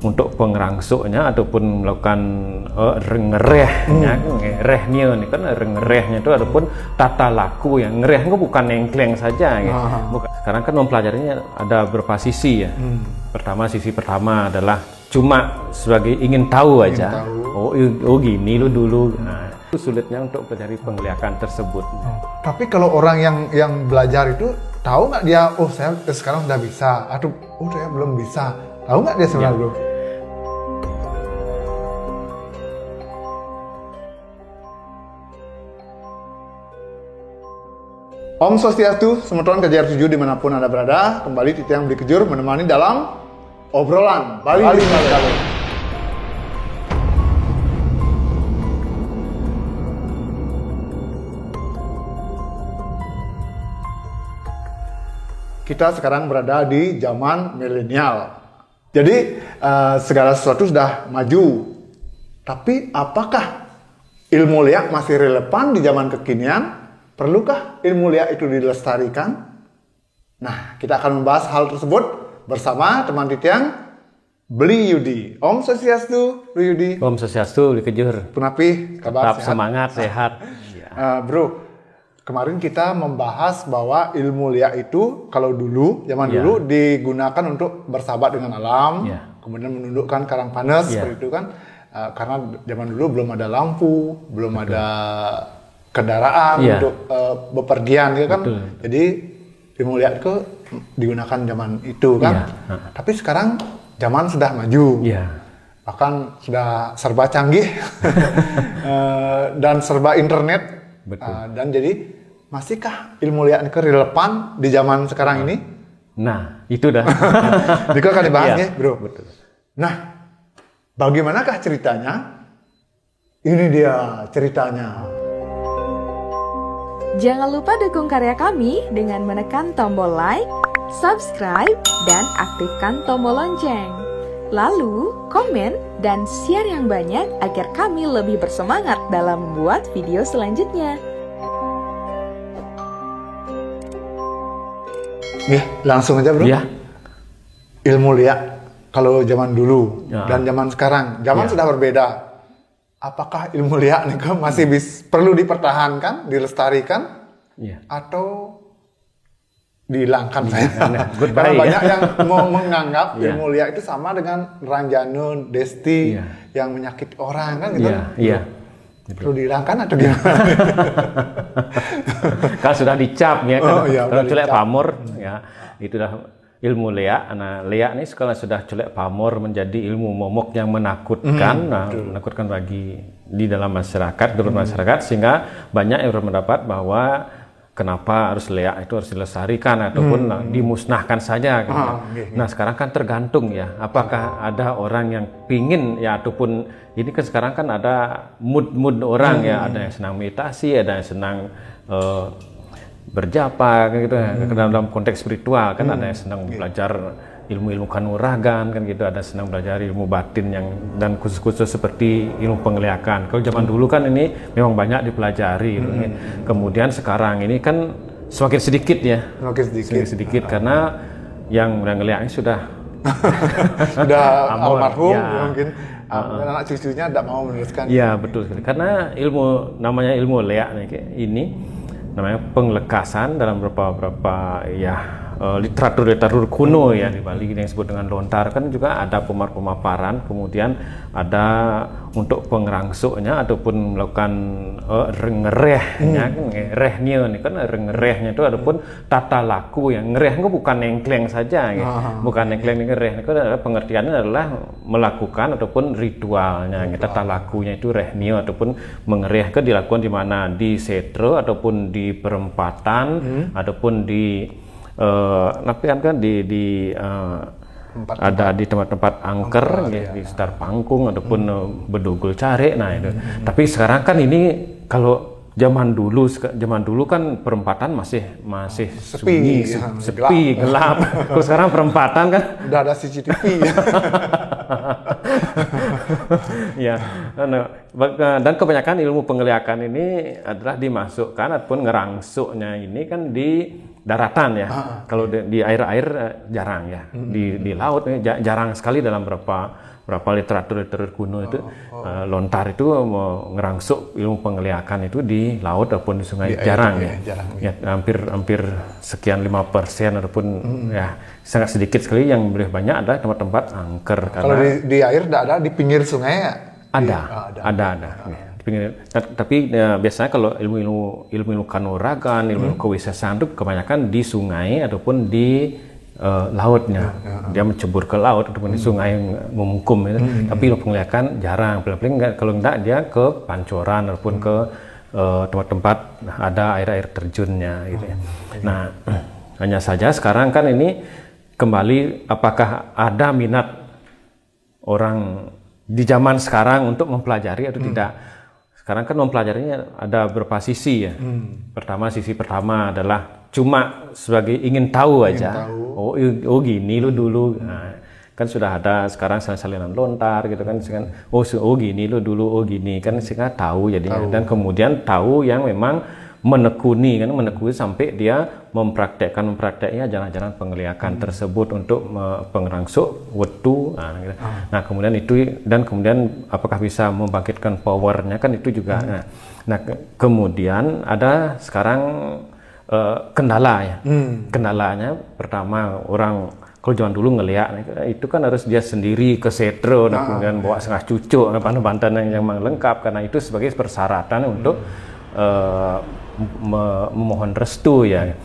untuk pengerangsuknya ataupun melakukan ngerehnya, ngerehnya ini kan ngerehnya itu ataupun tata laku ya. Ngereh itu bukan nengkleng saja ya. Bukan. Sekarang kan mempelajarinya ada beberapa sisi ya. Sisi pertama adalah cuma sebagai ingin tahu aja. Oh gini lu dulu. Nah, itu sulitnya untuk mencari penglihatan tersebut. Tapi kalau orang yang belajar itu tahu nggak dia, oh saya sekarang sudah bisa, atau oh saya belum bisa, tahu nggak dia sebenarnya bro? Om Swastiastu, semeton kejar tujuh dimanapun Anda berada, kembali Titiang Beli Kejur menemani dalam obrolan Bali Kalo. Kita sekarang berada di zaman milenial. Jadi segala sesuatu sudah maju. Tapi apakah ilmu liak masih relevan di zaman kekinian? Perlukah ilmu liak itu dilestarikan? Nah, kita akan membahas hal tersebut bersama teman Titiang Beli Yudi. Om Swastiastu, Beli Yudi. Om Swastiastu, Beli Kejur. Punapi, kabar tetap semangat, sehat. Bro, kemarin kita membahas bahwa ilmu liak itu kalau dulu, zaman dulu digunakan untuk bersahabat dengan alam, kemudian menundukkan karang panas seperti itu kan. Karena zaman dulu belum ada lampu, belum ada kendaraan untuk bepergian gitu kan. Jadi ilmu liak itu digunakan zaman itu kan. Tapi sekarang zaman sudah maju. Bahkan sudah serba canggih dan serba internet. Dan jadi masihkah ilmu liak itu relevan di zaman sekarang ini? Nah, itu dah. Itu akan dibahas ya, bro. Betul. Nah, bagaimanakah ceritanya? Ini dia ceritanya. Jangan lupa dukung karya kami dengan menekan tombol like, subscribe, dan aktifkan tombol lonceng. Lalu, komen dan share yang banyak agar kami lebih bersemangat dalam membuat video selanjutnya. Langsung aja bro. Ilmu liak kalau zaman dulu dan zaman sekarang, zaman sudah berbeda. Apakah ilmu liak nih masih perlu dipertahankan, dilestarikan, atau dihilangkan saya? Karena banyak yang mau menganggap ilmu liak itu sama dengan ranjanu, desti yang menyakiti orang kan gitu. Perlu dihilangkan atau gimana? Kalau sudah dicap ya kan, kalau culek pamor ya itu dah ilmu liak. Nah, liak ini sekarang sudah culek pamor menjadi ilmu momok yang menakutkan, menakutkan bagi di dalam masyarakat, sehingga banyak yang berpendapat bahwa kenapa harus liak itu harus dilestarikan ataupun dimusnahkan saja. Gitu. Nah, sekarang kan tergantung ya, apakah ada orang yang pingin ya ataupun ini kan sekarang kan ada mood orang ya, ada yang senang meditasi, ada yang senang berjapa kan gitu dalam konteks spiritual kan, ada yang senang belajar ilmu-ilmu kanuragan kan gitu, ada senang belajar ilmu batin yang dan khusus-khusus seperti ilmu penglihakan. Kalau zaman dulu kan ini memang banyak dipelajari. Kemudian sekarang ini kan semakin sedikit ya. Semakin sedikit karena yang ngelihatnya sudah almarhum mungkin anak cucunya tidak mau meneruskan. Iya, betul sekali. Karena namanya ilmu liak ini namanya penglekasan dalam beberapa literatur kuno ya di Bali yang disebut dengan lontar kan juga ada pemaparan, kemudian ada untuk pengerangsuknya ataupun melakukan ngerehnya, ngerehnya ini kan ngerehnya itu ataupun tata laku ya. Ngereh itu bukan nengkleng saja ya. Bukan nengkleng, ngereh itu adalah pengertiannya adalah melakukan ataupun ritualnya. Tata lakunya itu rehnya ataupun mengereh itu dilakukan di mana, di setro ataupun di perempatan ataupun di kan ada di tempat-tempat angker di sekitar pangkung ataupun bedugul cari. Nah itu. Tapi sekarang kan ini kalau zaman dulu kan perempatan masih sunyi, sepi, gelap. Kalau sekarang perempatan kan udah ada CCTV. Ya, dan kebanyakan ilmu penglihakan ini adalah dimasukkan ataupun ngerangsuknya ini kan di daratan ya. Kalau di air jarang ya. Di laut jarang sekali dalam berapa literatur kuno itu lontar itu ngerangsuk ilmu penglihakan itu di laut ataupun di sungai jarang ya. Hampir sekian 5% ataupun ya sangat sedikit sekali. Yang lebih banyak adalah tempat-tempat angker. Kalau di air tidak ada, di pinggir sungai ya? Ada. Tapi biasanya kalau ilmu kanuragan, ilmu kewisesaan itu kebanyakan di sungai ataupun di lautnya. Dia mencebur ke laut ataupun di sungai memungkum ya. Tapi ilmu penglihakan jarang. Paling kalau enggak dia ke pancoran ataupun ke tempat-tempat ada air terjunnya gitu ya. Nah, hanya saja sekarang kan ini kembali, apakah ada minat orang di zaman sekarang untuk mempelajari atau tidak? Sekarang kan mempelajarinya ada beberapa sisi ya. Sisi pertama adalah cuma sebagai ingin tahu aja. Oh gini lo dulu. Nah, kan sudah ada sekarang salinan lontar gitu kan. Oh gini lo dulu. Oh gini kan sehingga tahu jadinya. Dan kemudian tahu yang memang menekuni sampai dia memprakteknya jalan-jalan penglihakan tersebut untuk pengerangsuk wetu. Nah, kemudian apakah bisa membangkitkan powernya kan itu juga. Nah, kemudian ada sekarang kendala ya. Kendalanya pertama, orang kalau zaman dulu ngeliat itu kan harus dia sendiri ke setro, kemudian bawa setengah cucuk, bantuan yang memang lengkap, karena itu sebagai persyaratan untuk memohon restu ya.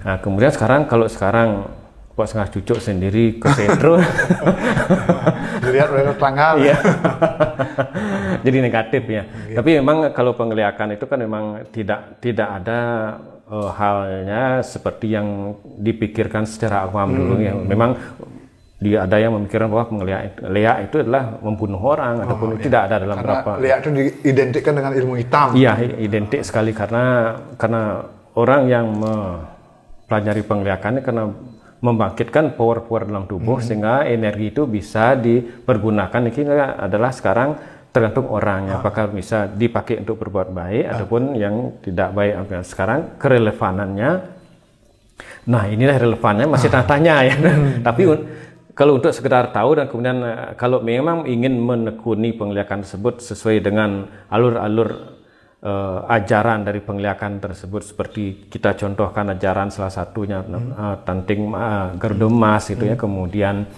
Nah, kemudian bawa setengah cucuk sendiri ke setro, dilihat oleh tetangga. Iya. Jadi negatif ya. Tapi memang kalau penglihakan itu kan memang tidak ada halnya seperti yang dipikirkan secara awam dulu ya. Memang dia ada yang memikirkan bahwa penglihat itu adalah membunuh orang ataupun tidak ada dalam berapa. Lihat itu diidentikan dengan ilmu hitam. Iya, identik sekali karena orang yang mempelajari penglihakannya karena membangkitkan power dalam tubuh sehingga energi itu bisa dipergunakan. Ini adalah sekarang tergantung orangnya, apakah bisa dipakai untuk berbuat baik ataupun yang tidak baik. Sekarang kerelevanannya, nah inilah relevannya masih tanya ya. Tapi kalau untuk sekedar tahu dan kemudian kalau memang ingin menekuni penglihakan tersebut sesuai dengan alur-alur ajaran dari penglihakan tersebut, seperti kita contohkan ajaran salah satunya Tanting Garuda Emas itu ya, kemudian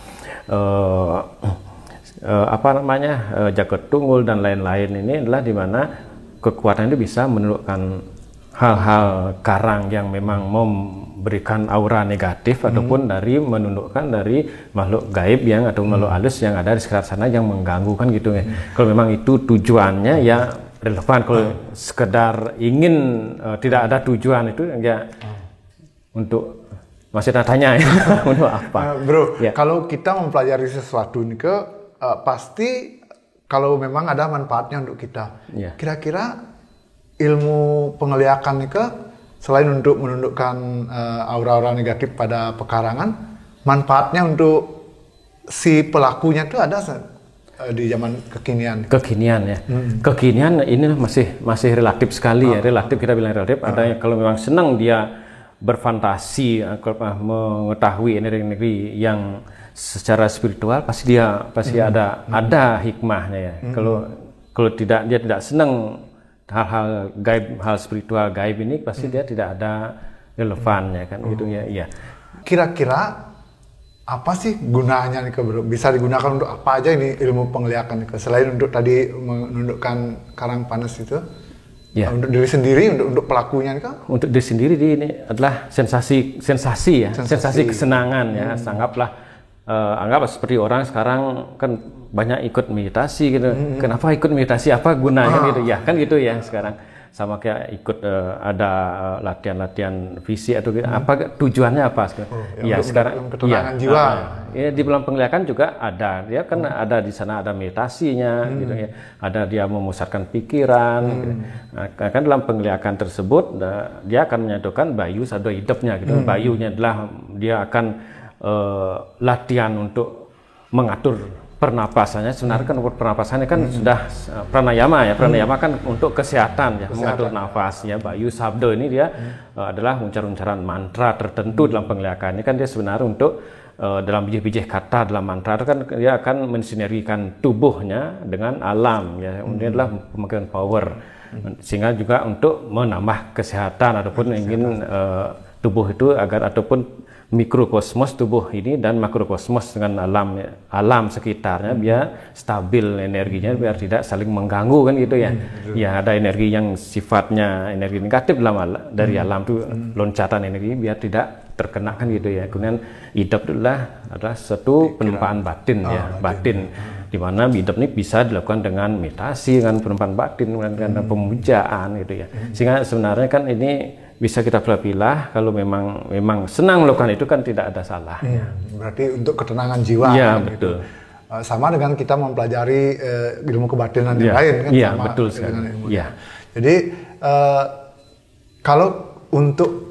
Jagat Tunggul dan lain-lain, ini adalah di mana kekuatan itu bisa menunjukkan hal-hal karang yang memang memberikan aura negatif ataupun menundukkan dari makhluk gaib atau makhluk halus yang ada di sekitar sana yang mengganggu kan gitu ya. Kalau memang itu tujuannya ya relevan. Kalau sekedar ingin tidak ada tujuan itu ya untuk masih tanya ya. Untuk apa? Bro, kalau kita mempelajari sesuatu ini pasti kalau memang ada manfaatnya untuk kita. Kira-kira ilmu penglihakan itu selain untuk menundukkan aura-aura negatif pada pekarangan, manfaatnya untuk si pelakunya itu ada di zaman kekinian ya. Kekinian ini masih relatif sekali ya. Relatif, kita bilang relatif. Ada yang kalau memang senang dia berfantasi mengetahui energi yang secara spiritual, pasti ada hikmahnya ya. Kalau dia tidak senang hal-hal gaib, hal spiritual gaib ini, pasti dia tidak ada relevannya kan gitu ya. Iya. Kira-kira apa sih gunanya nih bro? Bisa digunakan untuk apa aja ini ilmu penglihakan selain untuk tadi menundukkan karang panas itu? Ya. Untuk diri sendiri, untuk pelakunya nih kan? Untuk diri sendiri ini adalah sensasi kesenangan ya. Anggaplah seperti orang sekarang kan banyak ikut meditasi gitu. Kenapa ikut meditasi? Apa gunanya gitu ya? Kan gitu ya sekarang. Sama kayak ikut ada latihan fisik atau gitu. Apa tujuannya apa sekarang? Ya sekarang ketenangan jiwa. Ya di dalam penglihakan juga ada. Dia kan ada di sana ada meditasinya gitu ya. Ada dia memusatkan pikiran gitu. Nah, kan dalam penglihakan tersebut dia akan menyatukan bayu sado hidupnya gitu. Bayunya adalah dia akan latihan untuk mengatur pernapasannya sebenarnya kan pernapasannya kan sudah pranayama ya. Pranayama kan untuk kesehatan ya, mengatur nafas ya. Bayu Sabdo ini dia adalah uncar-uncaran mantra tertentu dalam penglihakan. Ini kan dia sebenarnya untuk dalam biji-biji kata dalam mantra itu kan dia akan mensinergikan tubuhnya dengan alam ya. Ini adalah pemegang power sehingga juga untuk menambah kesehatan ataupun ingin tubuh itu agar ataupun mikrokosmos tubuh ini dan makrokosmos dengan alam sekitarnya biar stabil energinya, biar tidak saling mengganggu kan gitu ya. Ya ada energi yang sifatnya energi negatif dari alam itu loncatan energi biar tidak terkena kan gitu ya. Kemudian hidup adalah satu penumpaan batin ya, batin. Di mana hidup ini bisa dilakukan dengan meditasi, dengan penumpaan batin, dengan pemujaan gitu ya. Sehingga sebenarnya kan ini bisa kita pilih kalau memang senang melakukan itu kan tidak ada salah. Berarti untuk ketenangan jiwa. Iya kan, betul. Gitu. Sama dengan kita mempelajari ilmu kebatinan yang lain kan. Iya sama betul sekali. Iya. Jadi kalau untuk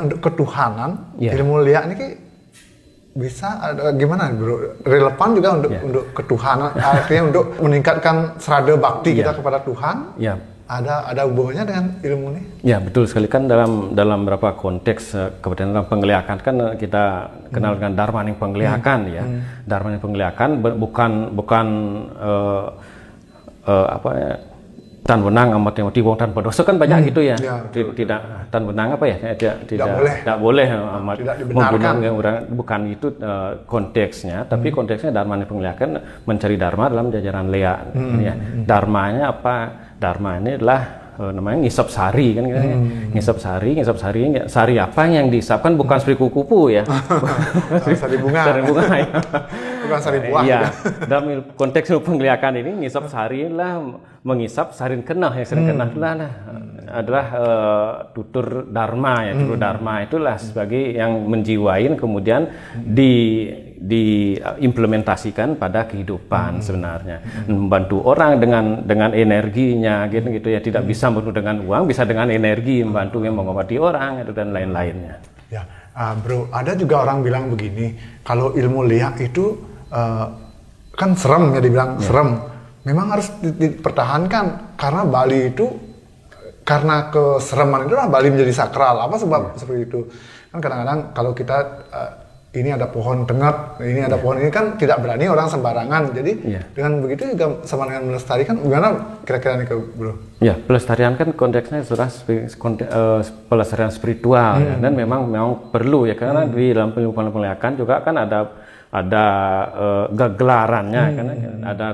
untuk ketuhanan ilmu liya ini bisa ada gimana bro? Relevan juga untuk ketuhanan, artinya untuk meningkatkan serada bakti kita kepada Tuhan. Iya. Ada hubungannya dengan ilmu ini? Ya betul sekali kan dalam beberapa konteks kemudian dalam penglihakan kan kita kenal dengan dharma yang penglihakan ya. Dharma yang penglihakan bukan tan benang amat yang tiwong tan berdosa kan banyak gitu ya. Tidak tan benang tidak boleh amat membunuh orang, bukan itu konteksnya, tapi konteksnya dharma yang penglihakan mencari dharma dalam jajaran lea ya. Dharmanya apa? Dharma ini adalah namanya ngisap sari kan ngisap sari apa yang dihisapkan bukan seperti kupu-kupu ya. Sari bunga ya. Bukan sari buah ya. Dalam konteks penglihakan ini ngisap sari lah mengisap sarin kenah yang sarin kenah adalah tutur dharma ya. Tutur dharma itulah sebagai yang menjiwain kemudian diimplementasikan pada kehidupan sebenarnya, membantu orang dengan energinya gitu ya, tidak bisa membantu dengan uang, bisa dengan energi membantu yang mengobati orang itu dan lain-lainnya. Ya, bro, ada juga orang bilang begini, kalau ilmu liya itu kan serem ya, dibilang serem, memang harus dipertahankan karena Bali itu karena kesereman itu Bali menjadi sakral. Apa sebab seperti itu? Kan kadang-kadang kalau kita ini ada pohon tengah, ini ada pohon ini kan tidak berani orang sembarangan. Jadi dengan begitu juga sama dengan melestarikan. Gimana kira-kira nih bro? Ya, pelestarian kan konteksnya sudah pelestarian spiritual ya, dan memang perlu ya karena di dalam penglihakan juga kan ada gelarannya karena ada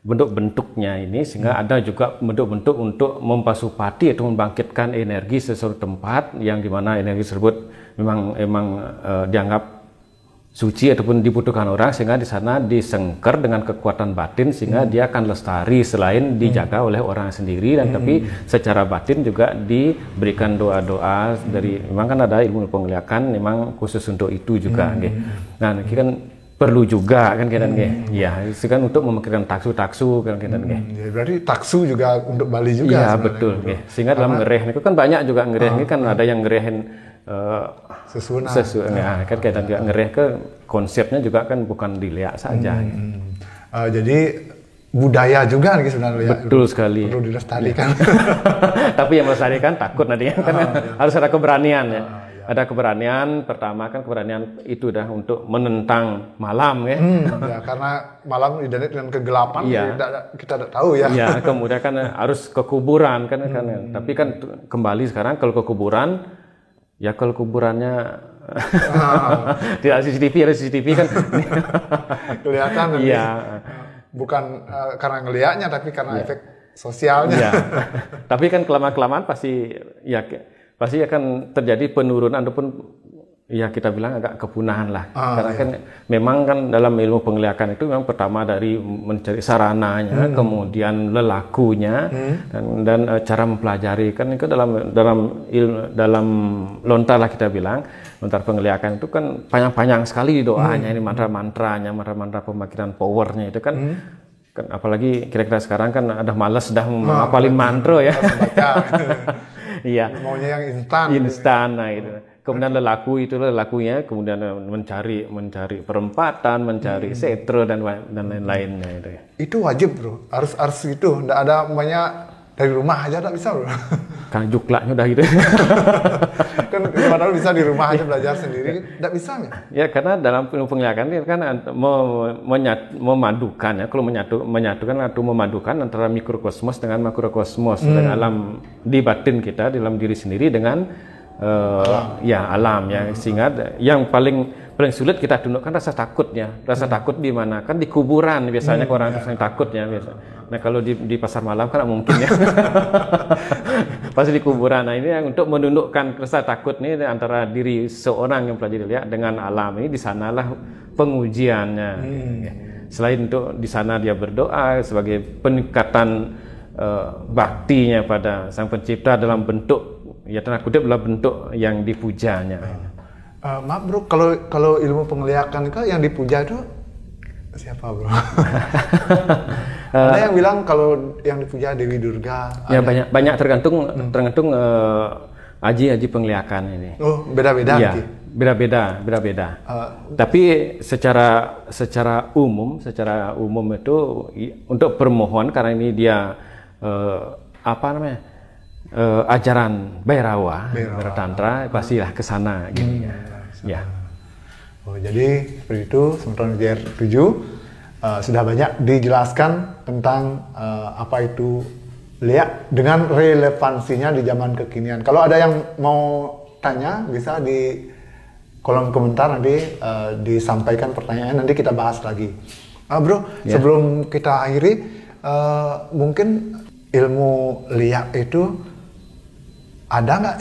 bentuk-bentuknya ini sehingga ada juga bentuk-bentuk untuk mempasupati atau membangkitkan energi sesuatu tempat yang dimana energi tersebut memang dianggap suci ataupun dibutuhkan orang sehingga di sana disengker dengan kekuatan batin sehingga dia akan lestari selain dijaga oleh orang sendiri dan tapi secara batin juga diberikan doa-doa dari memang kan ada ilmu penglihakan memang khusus untuk itu juga nah ini kan perlu juga kan kita ya itu kan untuk memikirkan taksu kan kita berarti taksu juga untuk Bali juga ya betul sehingga dalam ngereh itu kan banyak juga ngereh ini kan ada yang ngerehin sesuatu ya, kan kita juga ngereh ke konsepnya juga kan bukan dilihat saja jadi budaya juga nih sebenarnya betul sekali perlu dilestarikan tapi yang melestarikan takut nanti kan harus ada keberanian ya. Ada keberanian, pertama kan keberanian itu dah untuk menentang malam ya. Ya karena malam identik dengan kegelapan kita tidak tahu ya. Ya, kemudian kan harus ke kuburan kan tapi kan kembali sekarang kalau ke kuburan ya kalau kuburannya tidak ada CCTV kan kelihatan iya. Bukan karena ngelihatnya tapi karena efek sosialnya. Ya. Tapi kan kelamaan pasti akan terjadi penurunan ataupun ya kita bilang agak kepunahan lah. Karena kan memang kan dalam ilmu penglihakan itu memang pertama dari mencari sarananya, kemudian lelakunya dan cara mempelajari kan itu dalam lontar lah kita bilang lontar penglihakan itu kan panjang-panjang sekali doanya ini mantra-mantranya, mantra-mantra pemakiran powernya itu kan apalagi kira-kira sekarang kan ada malas sudah menghafalin mantra ya. Iya. Maunya yang instan. Nah itu. Kemudian lelakunya kemudian mencari perempatan, mencari setre dan lain-lainnya itu. Itu wajib bro, harus gitu. Nggak ada banyak dari rumah aja nggak bisa bro. Kan juklaknya udah gitu. Kan padahal bisa di rumah aja belajar sendiri, nggak bisa ya? Ya karena dalam penglihatan kan memadukan ya, kalau menyatukan atau memadukan antara mikrokosmos dengan makrokosmos dan alam di batin kita, dalam diri sendiri dengan alam ya, sehingga yang paling sulit kita tundukkan rasa takutnya. Rasa takut di mana? Kan di kuburan biasanya orang yang takutnya biasa. Nah kalau di pasar malam kan mungkin ya. Pasti di kuburan. Nah ini yang untuk menundukkan rasa takut nih antara diri seorang yang pelajari lihat dengan alam ini, di sanalah pengujiannya. Selain untuk di sana dia berdoa sebagai peningkatan baktinya pada Sang Pencipta dalam bentuk ya tanda kutip adalah bentuk yang dipujanya. Maaf bro, kalau ilmu penglihatan itu yang dipuja itu siapa bro? Ada yang bilang kalau yang dipuja Dewi Durga. Ya banyak tergantung aji penglihatan ini. Oh beda-beda. Ya, beda-beda. Tapi secara umum itu untuk permohon karena ini dia ajaran Bhairawa Tantra pastilah ke sana gitu ya. Oh, jadi seperti itu Sempron Ujian 7 sudah banyak dijelaskan tentang apa itu liak dengan relevansinya di zaman kekinian. Kalau ada yang mau tanya bisa di kolom komentar nanti disampaikan pertanyaan, nanti kita bahas lagi. Bro, sebelum kita akhiri mungkin ilmu liak itu ada nggak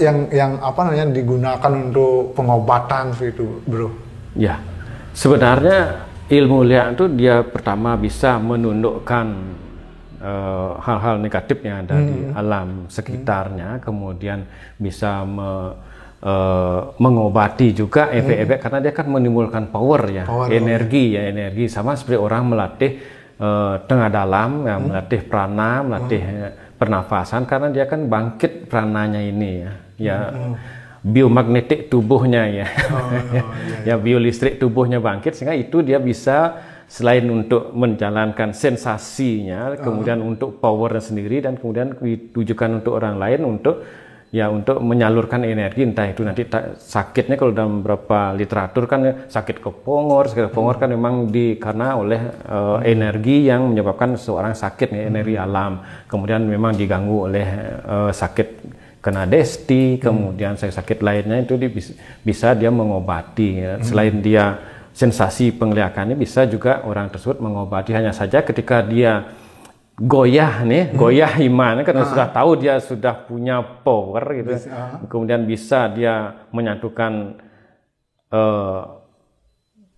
yang digunakan untuk pengobatan itu, bro? Ya, sebenarnya ilmu liak itu dia pertama bisa menundukkan hal-hal negatif yang ada di alam sekitarnya, kemudian bisa mengobati juga efek-efek karena dia kan menimbulkan power energi sama seperti orang melatih tengah dalam, melatih prana, melatih pernafasan karena dia kan bangkit prananya ini biomagnetik tubuhnya biolistrik tubuhnya bangkit sehingga itu dia bisa selain untuk menjalankan sensasinya kemudian untuk powernya sendiri dan kemudian ditujukan untuk orang lain untuk menyalurkan energi, entah itu nanti sakitnya kalau dalam beberapa literatur kan sakit kepongor kan memang karena oleh energi yang menyebabkan seorang sakit energi alam, kemudian memang diganggu oleh sakit kena desti, kemudian sakit lainnya itu bisa dia mengobati selain dia sensasi penglihatannya bisa juga orang tersebut mengobati, hanya saja ketika dia goyah iman karena sudah tahu dia sudah punya power gitu. Kemudian bisa dia menyatukan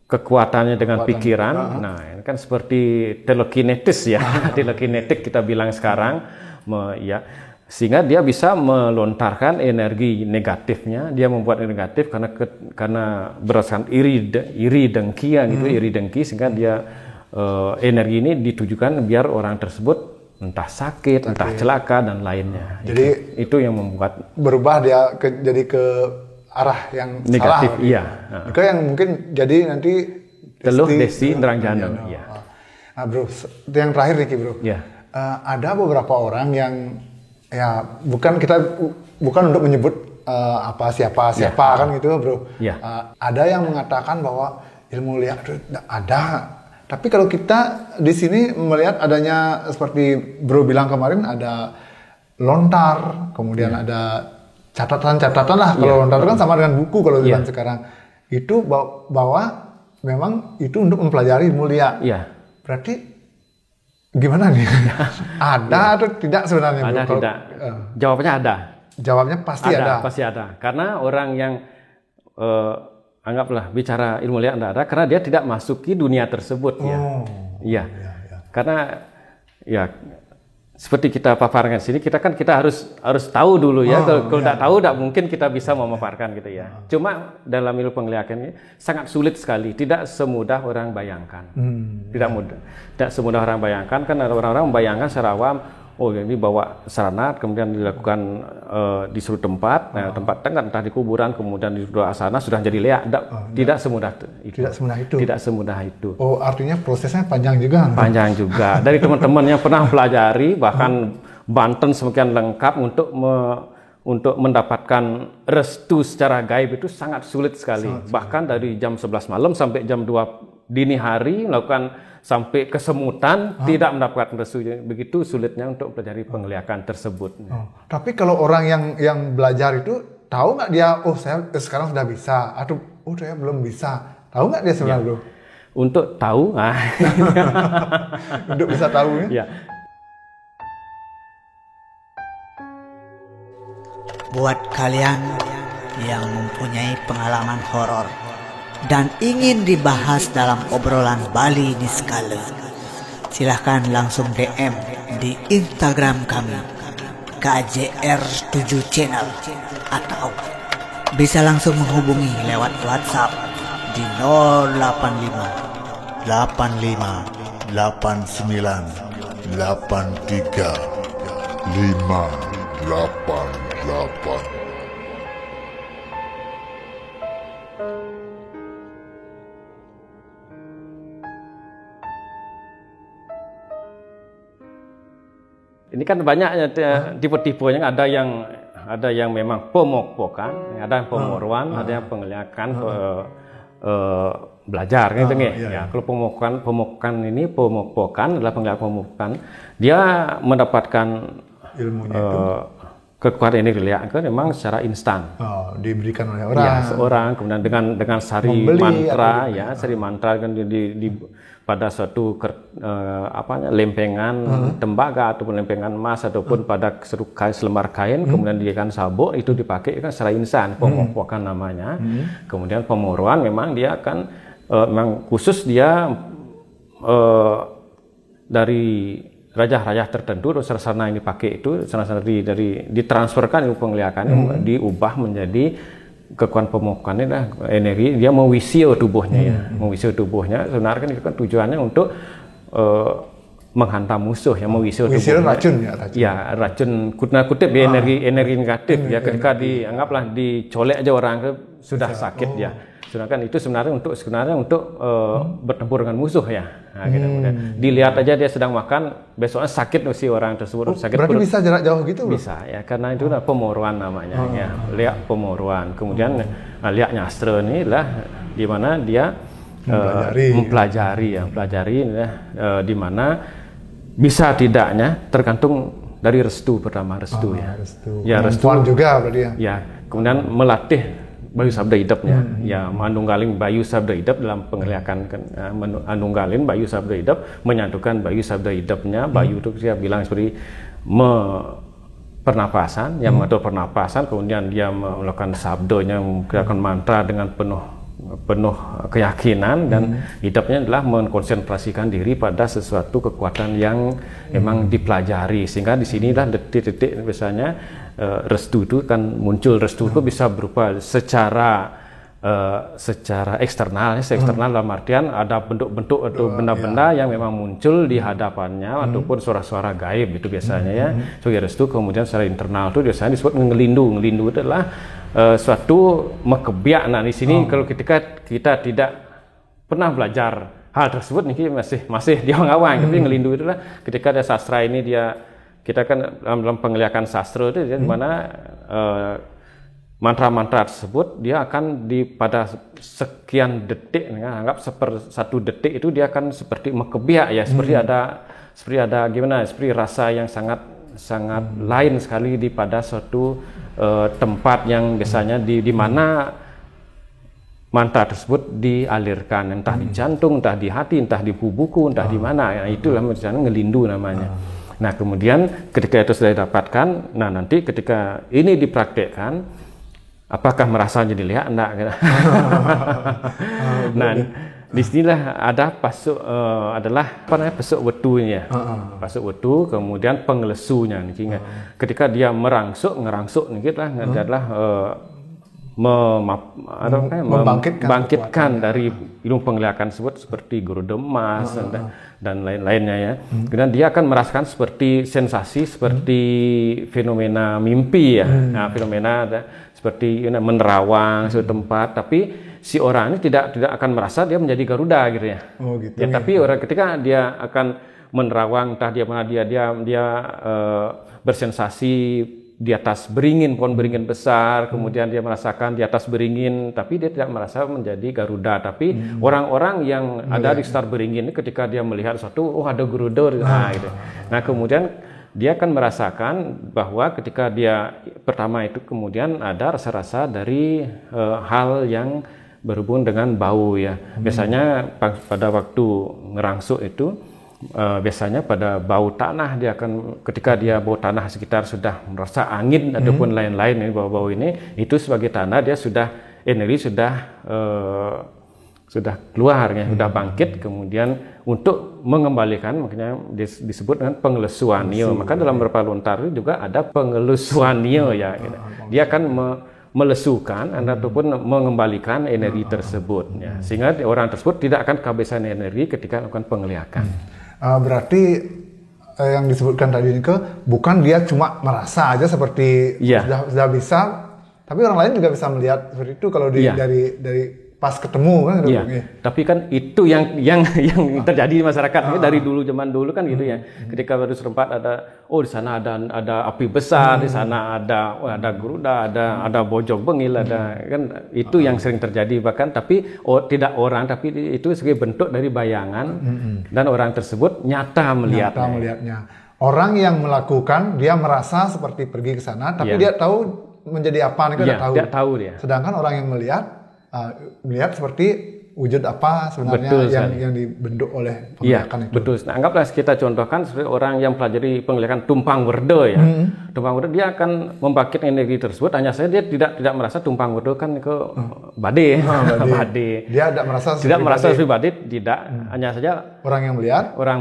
kekuatannya dengan pikiran. Nah, ini kan seperti telekinetis telekinetik kita bilang sekarang sehingga dia bisa melontarkan energi negatifnya, dia membuat negatif karena berdasarkan iri dengki sehingga dia energi ini ditujukan biar orang tersebut entah sakit, entah celaka dan lainnya. Jadi itu yang membuat berubah dia jadi ke arah yang negatif. Salah. Iya. Itu yang mungkin jadi nanti teluh desi nerangjanum. Nah, bro, yang terakhir nih, bro. Ada beberapa orang yang bukan untuk menyebut siapa kan gitu, bro. Ada yang mengatakan bahwa ilmu liak itu ada. Tapi kalau kita di sini melihat adanya seperti bro bilang kemarin ada lontar, kemudian ada catatan-catatan lah. Kalau lontar kan sama dengan buku kalau zaman sekarang. Itu bahwa memang itu untuk mempelajari ilmu liak. Berarti gimana nih? Ada atau tidak sebenarnya? Ada bro? Tidak. Jawabannya ada. Jawabnya pasti ada. Pasti ada. Karena orang yang anggaplah bicara ilmu liak tidak ada karena dia tidak masuki dunia tersebut karena seperti kita paparkan sini kita harus tahu dulu kalau tidak tahu tidak mungkin kita bisa memaparkan gitu ya. Cuma dalam ilmu penglihatan ini sangat sulit sekali, tidak semudah orang bayangkan. Tidak semudah orang bayangkan karena orang-orang membayangkan secara awam oh ini bawa sarana, kemudian dilakukan di suatu tempat, nah tempat entah di kuburan, kemudian di doa asana sudah jadi liak. Tidak semudah itu. Tidak semudah itu. Tidak semudah itu. Oh, artinya prosesnya panjang juga. Panjang juga. Dari teman-teman yang pernah pelajari, bahkan Banten semakin lengkap untuk mendapatkan restu secara gaib itu sangat sulit sekali. Bahkan dari jam 11 malam sampai jam 2 dini hari melakukan sampai kesemutan tidak mendapatkan restu. Begitu sulitnya untuk pelajari penglihakan tersebut. Tapi kalau orang yang belajar itu tahu nggak dia, oh saya sekarang sudah bisa, atau oh saya belum bisa. Tahu nggak dia sebenarnya bro? Untuk tahu, untuk bisa tahu ya. Buat kalian yang mempunyai pengalaman horor dan ingin dibahas dalam obrolan Bali Niskala, silahkan langsung DM di Instagram kami KJR7 Channel, atau bisa langsung menghubungi lewat WhatsApp di 085 85 89 83 588. Ini kan banyaknya tipe-tipenya, ada yang memang pemokpokan, ada yang pemoruan, ada yang penglihakan belajar gitu nih. Ya, kalau pemokpokan adalah penglihakan pemokpokan, dia mendapatkan ilmunya kekuatan ini dilihat kan memang secara instan. Diberikan oleh orang. Ya, seorang kemudian dengan sari mantra ya, sari mantra kan di pada suatu lempengan tembaga ataupun lempengan emas ataupun pada selembar kain, kemudian dijadikan sabuk, itu dipakai kan secara instan, pemokpokan namanya. Kemudian pemoruan memang dia akan memang khusus dia dari raja-raja tertentu, sarana yang dipakai itu sarana ditransferkan ilmu penglihatan, diubah menjadi kekuatan pemokokan ini lah energi, dia mewisio tubuhnya mewisio tubuhnya. Sebenarnya kan itu kan tujuannya untuk menghantam musuh, yang mewisio tubuhnya. Racun racun kutip energi negatif ya, ketika dianggaplah dicolek aja orang sudah sakit ya. Sedangkan itu sebenarnya untuk bertempur dengan musuh ya. Gitu. Dilihat aja dia sedang makan, besoknya sakit si orang tersebut. Sakit berarti perut. Bisa jarak jauh gitu? Bisa ya, karena itu pemoruan namanya ya. Liak pemoruan. Kemudian liak nyastra ini lah di mana dia mempelajari di mana bisa tidaknya tergantung dari restu pertama, restu. Restu juga berarti ya. Ya, kemudian melatih bayu sabda hidupnya, menunggalin bayu sabda hidup dalam penglihakan, menunggalin bayu sabda hidup, menyatukan bayu sabda hidupnya. Bayu itu dia bilang seperti pernapasan, yang mengatur pernapasan, kemudian dia melakukan sabdonya, melakukan mantra dengan penuh keyakinan, dan hidupnya adalah mengkonsentrasikan diri pada sesuatu kekuatan yang memang dipelajari, sehingga di sinilah detik-detik biasanya restu itu kan muncul. Restu itu bisa berupa secara eksternal, dalam artian ada bentuk-bentuk atau benda-benda yang memang muncul di hadapannya, ataupun suara-suara gaib itu biasanya ya. Sebagai restu. Kemudian secara internal itu biasanya disebut ngelindu. Ngelindu itu adalah suatu mekebiak. Nah di sini kalau ketika kita tidak pernah belajar hal tersebut nih masih dia ngawang, tapi ngelindu itu adalah ketika ada sastra ini kita kan dalam penglihatan sastra itu di mana mantra-mantra tersebut dia akan pada sekian detik, anggap satu detik itu dia akan seperti mekebiak ya, seperti ada gimana, seperti rasa yang sangat lain sekali pada suatu tempat yang biasanya di mana mantra tersebut dialirkan, entah di jantung, entah di hati, entah di buku, entah di mana. Itulah misalnya ngelindu namanya. Nah kemudian ketika itu sudah didapatkan, nah nanti ketika ini dipraktekkan, apakah merasa jadi lihat? Enggak. Nah di sinilah ada adalah pasuk wetunya, pasuk wetu, kemudian penglesunya. Ketika dia ngerangsuk nih adalah membangkitkan dari ilmu penglihakan tersebut seperti guru demas dan lain-lainnya ya. Kemudian dia akan merasakan seperti sensasi, seperti fenomena mimpi ya. Nah, fenomena seperti menerawang suatu tempat, tapi si orang ini tidak akan merasa dia menjadi Garuda gitu ya. Oh gitu. Ya, tapi orang ketika dia akan menerawang, entah dia mana dia bersensasi di atas beringin, pohon beringin besar, kemudian dia merasakan di atas beringin, tapi dia tidak merasa menjadi Garuda. Tapi orang-orang yang ada di sekitar beringin ini ketika dia melihat sesuatu, oh ada Garuda, gitu. Nah kemudian dia akan merasakan bahwa ketika dia pertama itu kemudian ada rasa-rasa dari hal yang berhubungan dengan bau ya. Biasanya pada waktu ngerangsuk itu biasanya pada bau tanah, dia akan ketika dia bau tanah sekitar sudah merasa angin ataupun lain-lain ini bau-bau ini, itu sebagai tanda dia sudah energi sudah keluar ya, sudah bangkit, kemudian untuk mengembalikan, makanya disebut dengan pengelesuan nio. Maka dalam beberapa lontar itu juga ada pengelesuan nio ya. Dia akan melesukan ataupun mengembalikan energi tersebut ya. Sehingga orang tersebut tidak akan kehabisan energi ketika melakukan penglihakan. Berarti yang disebutkan tadi ini bukan dia cuma merasa aja seperti sudah bisa, tapi orang lain juga bisa melihat seperti itu kalau dari pas ketemu kan gitu. Tapi kan itu yang terjadi di masyarakat dari dulu, zaman dulu kan gitu ya. Ketika baru serempat ada di sana ada api besar, di sana ada Garuda, ada bojong bengil, ada kan itu yang sering terjadi bahkan, tapi tidak orang, tapi itu sebagai bentuk dari bayangan dan orang tersebut nyata melihatnya. Orang yang melakukan dia merasa seperti pergi ke sana, tapi dia tahu menjadi apa tidak tahu dia. Sedangkan orang yang melihat seperti wujud apa sebenarnya yang dibentuk oleh penglihakan itu. Betul. Nah, anggaplah kita contohkan seperti orang yang pelajari penglihakan tumpang werdo ya. Tumpang werdo dia akan membangkitkan energi tersebut, hanya saja dia tidak merasa tumpang werdo kan ke bade. Dia tidak merasa seperti bade, tidak. Hanya saja orang yang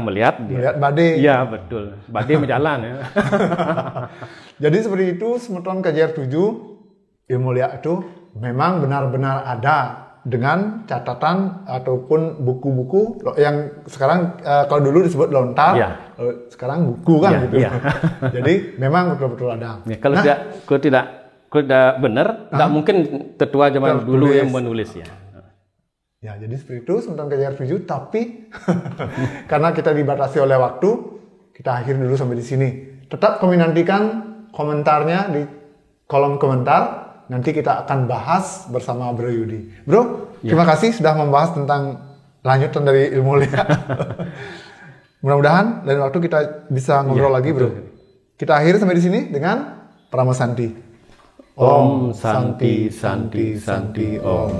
melihat bade. Iya, betul. Bade berjalan ya. Jadi seperti itu semeton KJR 7 ilmu liak itu memang benar-benar ada dengan catatan ataupun buku-buku yang sekarang kalau dulu disebut lontar, sekarang buku kan gitu. Jadi memang betul-betul ada. Ya, kalau tidak benar, tidak mungkin tetua zaman dulu yang menulis ya. Ya, jadi seperti itu semeton KJR 7, tapi karena kita dibatasi oleh waktu, kita akhiri dulu sampai di sini. Tetap kami nantikan komentarnya di kolom komentar. Nanti kita akan bahas bersama Bro Yudi. Bro, terima kasih sudah membahas tentang lanjutan dari ilmu liak. Mudah-mudahan lain waktu kita bisa ngobrol lagi, Bro. Kita akhiri sampai di sini dengan Pramo Santi. Om Santi Santi Santi Om.